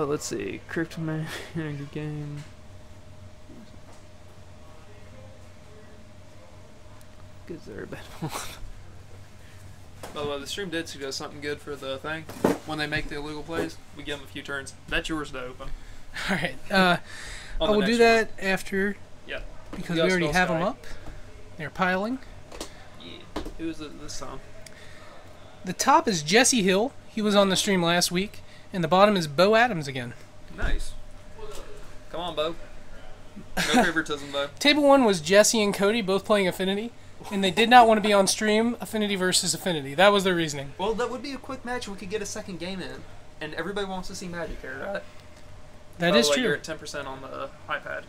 Let's see. Cryptoman game. Is there a bad one? By the way, the stream did suggest something good for the thing. When they make the illegal plays, we give them a few turns. That's yours to open. Alright. I will do that after. Yeah. Because we already have them up. They're piling. Yeah. Who's it this time? The top is Jesse Hill. He was on the stream last week. And the bottom is Bo Adams again. Nice. Come on, Bo. No favoritism, Bo. Table 1 was Jesse and Cody both playing Affinity. And they did not want to be on stream, Affinity versus Affinity. That was their reasoning. Well, that would be a quick match. We could get a second game in. And everybody wants to see Magic here, right? That is true. You're at 10% on the iPad.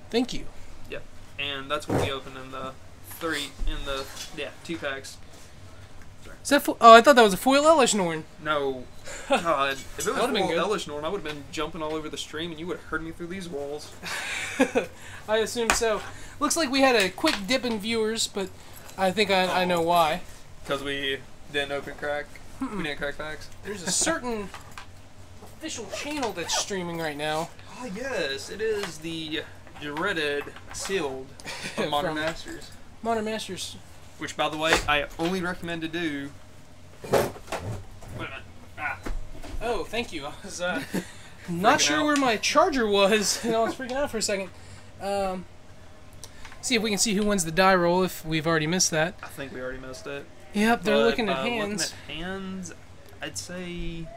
Thank you. Yep. And that's what we opened in the 2 packs. Sorry. Is that I thought that was a foil Elish Norn. No. God. If it was foil Elish Norn, I would have been jumping all over the stream and you would have heard me through these walls. I assume so. Looks like we had a quick dip in viewers, but I think I know why. Because we didn't open crack. We didn't crack packs. There's a certain official channel that's streaming right now. Oh, yes. It is the dreaded Sealed of Modern Masters. Modern Masters. Which, by the way, I only recommend to do... Wait a minute. Ah. Oh, thank you. I was not sure where my charger was. I was freaking out for a second. See if we can see who wins the die roll if we've already missed that. I think we already missed it. Yep, they're looking at hands. Looking at hands, I'd say...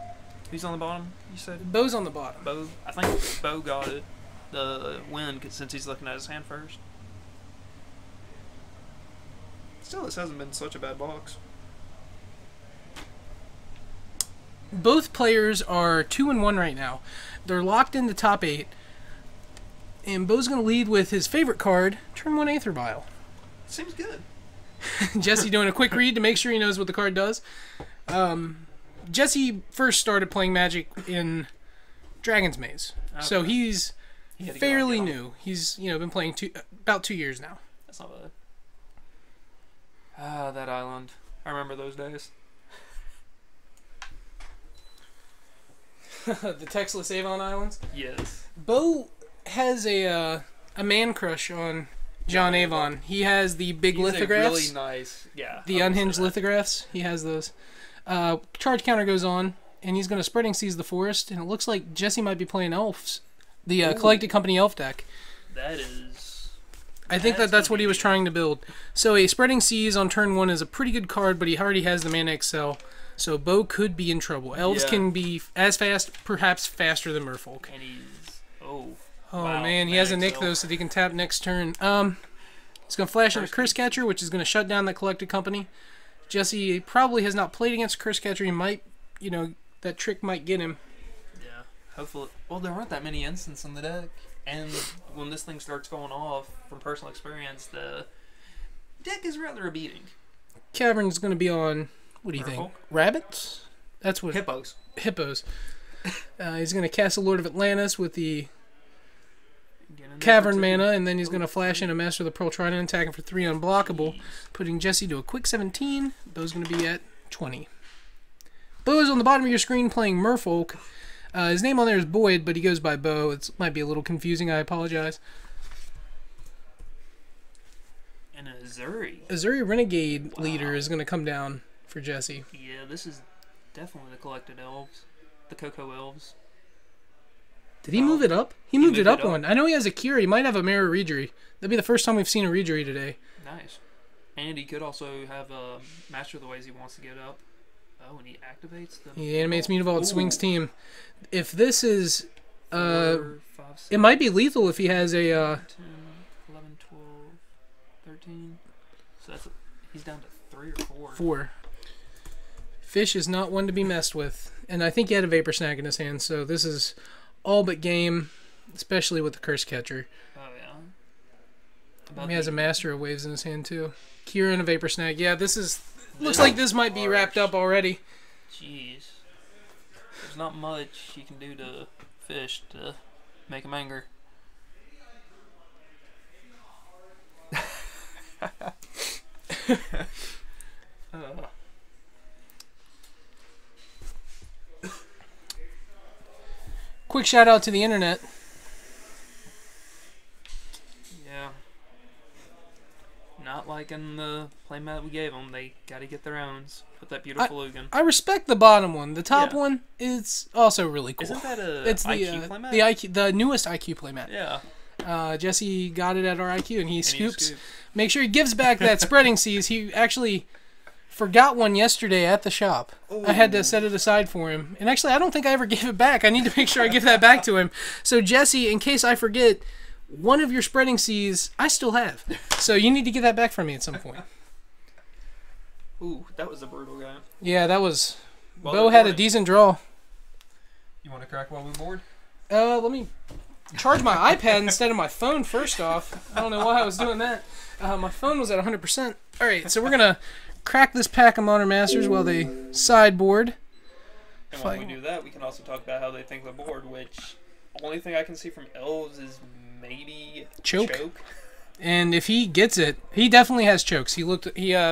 Who's on the bottom, you said? Bo's on the bottom. Bo. I think Bo got it. The win, since he's looking at his hand first. Still, this hasn't been such a bad box. Both players are 2-1 right now. They're locked in the top 8. And Bo's going to lead with his favorite card, turn 1 Aether Vial. Seems good. Jesse doing a quick read to make sure he knows what the card does. Jesse first started playing Magic in Dragon's Maze. Okay. So he's fairly new. He's been playing about 2 years now. That's not bad. Ah, that island. I remember those days. The Textless Avon Islands? Yes. Bo has a man crush on John Avon. He has the big lithographs. Really nice, yeah. The unhinged lithographs. He has those. Charge counter goes on, and he's going to Spreading Seas the Forest, and it looks like Jesse might be playing Elves. The Collected Company Elf deck. That is... I think that's what he was trying to build. So a Spreading Seas on turn 1 is a pretty good card, but he already has the Mana Excel. So Bo could be in trouble. Elves can be as fast, perhaps faster than Merfolk. And he's... Oh, wow, man, he has a Nick, though, so that he can tap next turn. He's going to flash into Curse Catcher, which is going to shut down the Collected Company. Jesse probably has not played against Curse Catcher. He might, that trick might get him. Yeah, hopefully. Well, there aren't that many instances in the deck. And when this thing starts going off, from personal experience, the deck is rather a beating. Cavern's going to be on, what do you think? Rabbits? That's what... Hippos. Hippos. He's going to cast a Lord of Atlantis with the Cavern mana, and then he's going to flash in a Master of the Pearl Trident, attacking for 3 unblockable, putting Jesse to a quick 17. Bo's going to be at 20. Bo's on the bottom of your screen playing Merfolk. His name on there is Boyd, but he goes by Bo. It might be a little confusing. I apologize. And Azuri. Azuri Renegade leader is going to come down for Jesse. Yeah, this is definitely the Collected Elves. The Cocoa Elves. Did he move it up? He moved it up one. I know he has a Cure. He might have a Mirror Reejury. That'd be the first time we've seen a Reejury today. Nice. And he could also have a Master of the Ways he wants to get up. Oh, and he activates the... He animates Mutavault, swings team. If this is... 4, 5, 6, it might be lethal if he has a... 10, 11, 12, 13... So that's he's down to 3 or 4. 4. Fish is not one to be messed with. And I think he had a Vapor Snag in his hand, so this is all but game, especially with the Curse Catcher. Oh, yeah. He has a Master of Waves in his hand, too. Cure and a Vapor Snag. Yeah, this is... Looks like this might be wrapped up already. Jeez. There's not much you can do to Fish to make him angry. quick shout out to the internet. Yeah. Not liking the playmat we gave them. They got to get their owns with that beautiful Lugan. I respect the bottom one. The top one is also really cool. Isn't that a it's IQ playmat? The newest IQ playmat. Yeah. Jesse got it at our IQ, and he scoops. Make sure he gives back that spreading seas. He actually forgot one yesterday at the shop. Ooh. I had to set it aside for him. And actually, I don't think I ever gave it back. I need to make sure I give that back to him. So, Jesse, in case I forget, one of your spreading seas I still have. So, you need to get that back from me at some point. Ooh, that was a brutal guy. Yeah, that was... Bo had a decent draw. You want to crack while we board? Let me charge my iPad instead of my phone first off. I don't know why I was doing that. My phone was at 100%. All right, so we're going to crack this pack of Modern Masters while they sideboard. And while we do that, we can also talk about how they think the board, which the only thing I can see from Elves is maybe choke. And if he gets it, he definitely has chokes. He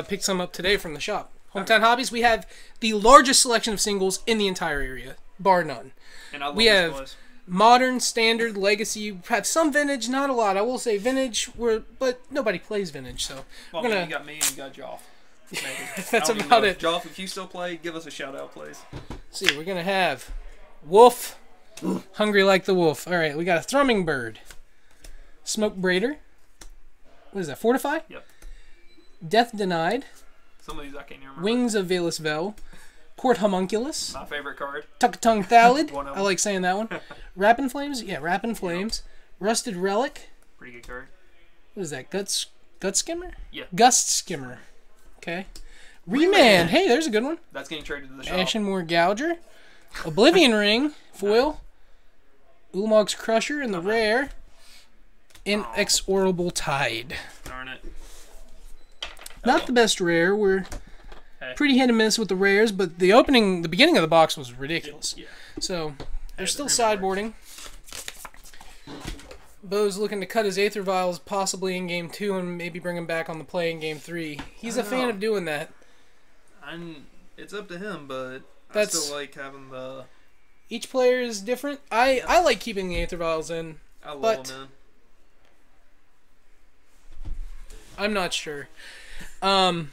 picked some up today from the shop. Hometown Hobbies, we have the largest selection of singles in the entire area, bar none. And I love we have Modern, Standard, Legacy. We have some Vintage, not a lot. I will say Vintage, but nobody plays Vintage, so well, you got me and you got Joff. That's about it. Joff, if you still play, give us a shout out, please. Let's see, we're gonna have Wolf, Hungry Like the Wolf. All right, we got a Thrumming Bird, Smoke Braider. What is that? Fortify. Yep. Death Denied. Some of these I can't even remember. Wings of Valus Vel. Court Homunculus. My favorite card. Tuck-a-Tongue Thallid. I like saying that one. Rappin' Flames. Yeah, Rappin' Flames. Yep. Rusted Relic. Pretty good card. What is that? Gut Skimmer? Yeah. Gust Skimmer. Okay. Remand. Hey, there's a good one. That's getting traded to the shop. Ashenmoor Gouger. Oblivion Ring. Foil. Ulamog's Crusher and the rare. Inexorable Tide. Darn it. Not the best rare. We're pretty hit and miss with the rares, but the beginning of the box was ridiculous. Yeah. So they're still sideboarding. Bo's looking to cut his Aether Vials possibly in Game 2 and maybe bring him back on the play in Game 3. He's a fan of doing that. It's up to him, but I still like having the... Each player is different. I like keeping the Aether Vials in. I love them in. I'm not sure. So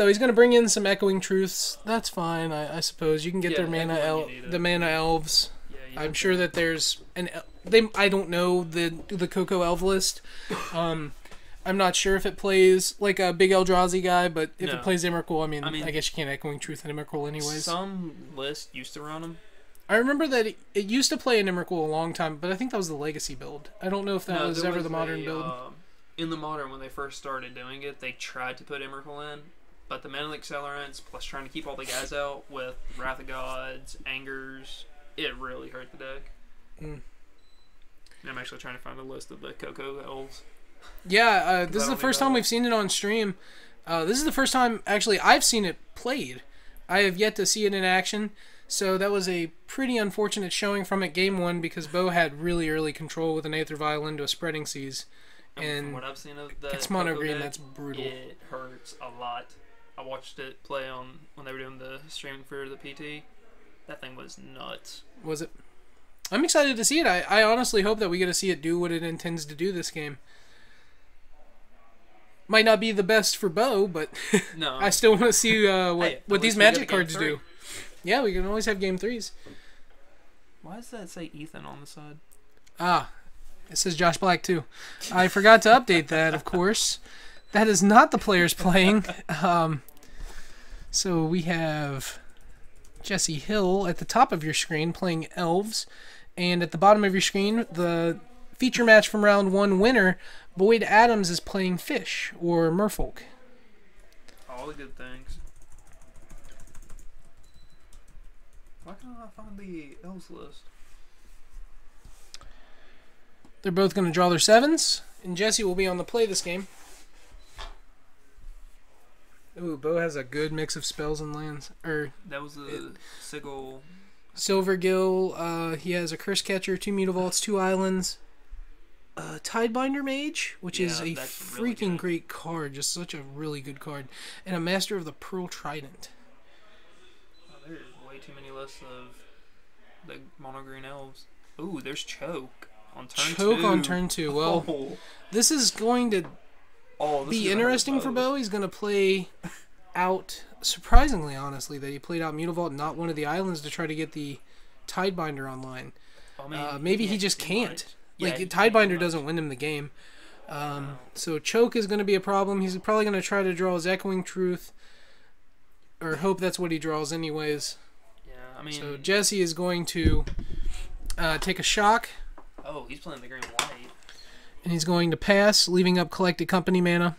he's going to bring in some Echoing Truths. That's fine, I suppose. You can get their mana elves. Yeah, I'm sure that there's I don't know the Coco Elf list. I'm not sure if it plays like a big Eldrazi guy, but if it plays Emrakul, I mean, I guess you can't Echoing Truth in Emrakul anyways. Some list used to run them. I remember that it used to play in Emrakul a long time, but I think that was the Legacy build. I don't know if that was ever the Modern build. In the Modern, when they first started doing it, they tried to put Emrakul in, but the Mana Accelerants, plus trying to keep all the guys out with Wrath of Gods, Angers, it really hurt the deck. And I'm actually trying to find a list of the Coco Elves. Yeah, this is the first time we've seen it on stream. This is the first time, actually, I've seen it played. I have yet to see it in action, so that was a pretty unfortunate showing from it Game 1 because Bo had really early control with an Aether Vial into a Spreading Seas. And from what I've seen of the it's mono green, deck, that's brutal. It hurts a lot. I watched it play on when they were doing the streaming for the PT. That thing was nuts. Was it? I'm excited to see it. I honestly hope that we get to see it do what it intends to do this game. Might not be the best for Bo, but no. I still want to see what these Magic cards do. Yeah, we can always have Game 3s. Why does that say Ethan on the side? It says Josh Black, too. I forgot to update that, of course. That is not the players playing. So we have Jesse Hill at the top of your screen playing Elves. And at the bottom of your screen, the feature match from round 1 winner, Boyd Adams, is playing Fish, or Merfolk. All the good things. Why can't I find the Elves list? They're both going to draw their 7s, and Jesse will be on the play this game. Ooh, Bo has a good mix of spells and lands. That was a Sigil. Silvergill, he has a Curse Catcher, 2 Mutavaults, 2 Islands, Tidebinder Mage, which is a freaking really great card, just such a really good card, and a Master of the Pearl Trident. There's way too many lists of the mono green elves. Ooh, there's choke on turn Choke 2. on turn 2. Well, this is going to be interesting for Bo. He's going to play out, surprisingly, honestly, that he played out Mutavault, not one of the islands, to try to get the Tidebinder online. I mean, Maybe he just can't. Yeah, Like, Tidebinder doesn't win him the game. So choke is going to be a problem. He's probably going to try to draw his Echoing Truth, or hope that's what he draws anyways. Yeah, I mean... So Jesse is going to take a shock. Oh, he's playing the green white. And he's going to pass, leaving up Collected Company mana.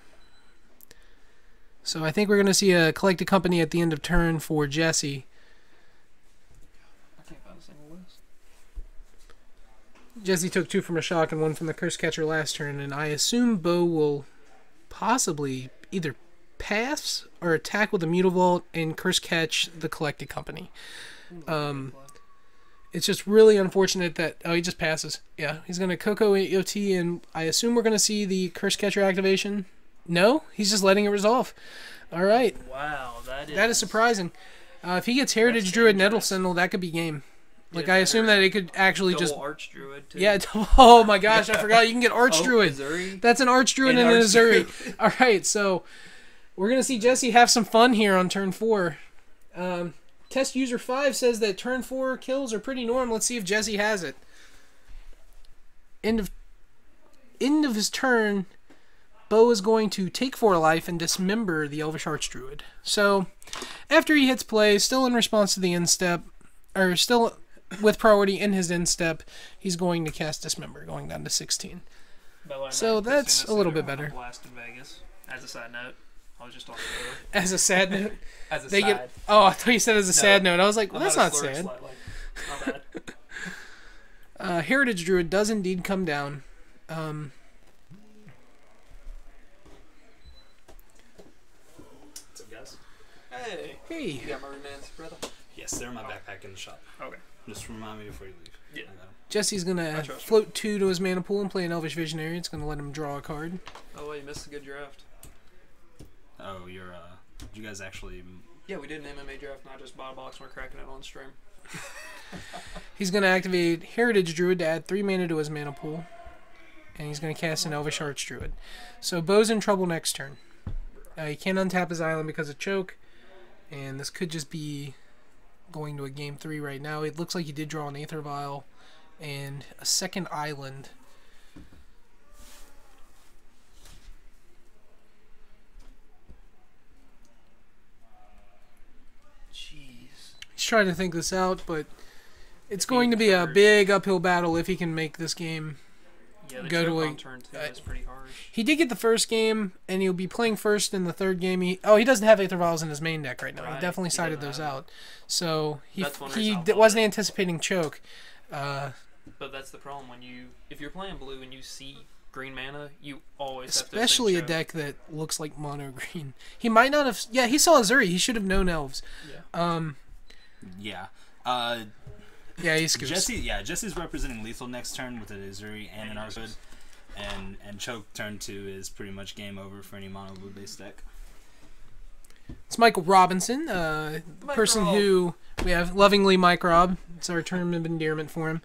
So I think we're going to see a Collected Company at the end of turn for Jesse. I can't find a single list. Jesse took 2 from a shock and 1 from the Curse Catcher last turn, and I assume Bo will possibly either pass or attack with a Mutavault and Curse Catch the Collected Company. It's just really unfortunate that... Oh, he just passes. Yeah, he's going to Coco EOT, and I assume we're going to see the Curse Catcher activation. No, he's just letting it resolve. All right. Wow, that is surprising. If he gets Heritage Druid Nettle Sentinel, that could be game. Like, I assume that it could actually double just... Arch Druid, too. Yeah, oh my gosh, I forgot you can get Arch Druid. Azuri? That's an Arch Druid and an Azuri. All right, so we're going to see Jesse have some fun here on turn 4. Test user 5 says that turn 4 kills are pretty normal. Let's see if Jesse has it. End of his turn, Bo is going to take 4 life and dismember the Elvish Archdruid. So, after he hits play, still in response to the end step, or still with priority in his end step, he's going to cast Dismember, going down to 16. So that's a little bit better. Blast in Vegas. As a side note, I was just talking As a sad note? As a side. Oh, I thought you said as a sad note. I was like, well, that's not sad. My bad. Heritage Druid does indeed come down. What's up, guys? Hey. Hey. You got my remands, brother? Yes, they're in my backpack in the shop. Okay. Just remind me before you leave. Yeah. Jesse's going to float 2 to his mana pool and play an Elvish Visionary. It's going to let him draw a card. Oh, well, you missed a good draft. Oh, you're, did you guys actually... Yeah, we did an MMA draft, and I just bought a box and we're cracking it on stream. He's going to activate Heritage Druid to add 3 mana to his mana pool. And he's going to cast an Elvish Archdruid. So Bo's in trouble next turn. He can't untap his island because of choke. And this could just be going to a game 3 right now. It looks like he did draw an Aether Vial and a second island. Jeez. He's trying to think this out, but it's going to be a big uphill battle if he can make this game go to a... on turn 2 is pretty harsh. He did get the first game, and he'll be playing first in the third game. He doesn't have Aether Vials in his main deck right now. Right. He definitely sided those out. So he wasn't anticipating choke. But that's the problem if you're playing blue and you see green mana, you always have to especially a deck that looks like mono green. He might not have. Yeah, he saw Azuri. He should have known elves. Yeah. Yeah. Yeah, he scoops. Jesse's representing lethal next turn with an Azuri and an Arcud. And choke turn 2 is pretty much game over for any mono blue based deck. It's Michael Robinson, person who we have lovingly Mike Rob. It's our term of endearment for him.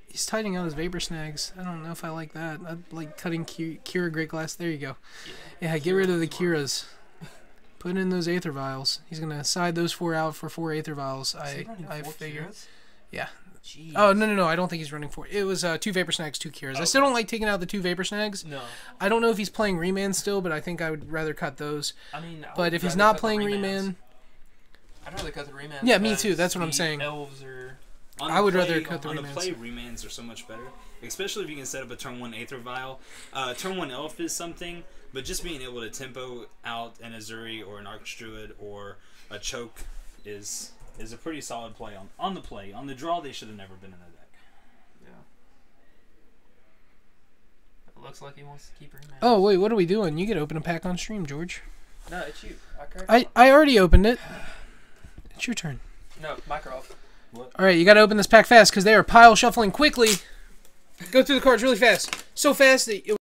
He's tightening out his Vapor Snags. I don't know if I like that. I like cutting Kira Great Glass. There you go. Yeah, get rid of the Kiras. Put in those Aether Vials. He's going to side those 4 out for 4 Aether Vials. I figure. Yeah. Jeez. Oh, no. I don't think he's running 4. It was 2 Vapor Snags, 2 Kiras. Okay. I still don't like taking out the 2 Vapor Snags. No. I don't know if he's playing Remand still, but I think I would rather cut those. I mean, but if he's not playing Remand... I'd rather cut the remands. Yeah, me too. That's what I'm saying. Elves are... I would rather cut the remands. On the play, remands are so much better. Especially if you can set up a turn 1 Aether Vial. Turn 1 Elf is something, but just being able to tempo out an Azuri or an Archdruid or a Choke is a pretty solid play on the play. On the draw, they should have never been in the deck. Yeah. It looks like he wants to keep remands. Oh, wait, what are we doing? You get to open a pack on stream, George. No, it's you. I already opened it. It's your turn. No, mic off. What? All right, you got to open this pack fast because they are pile shuffling quickly. Go through the cards really fast. So fast that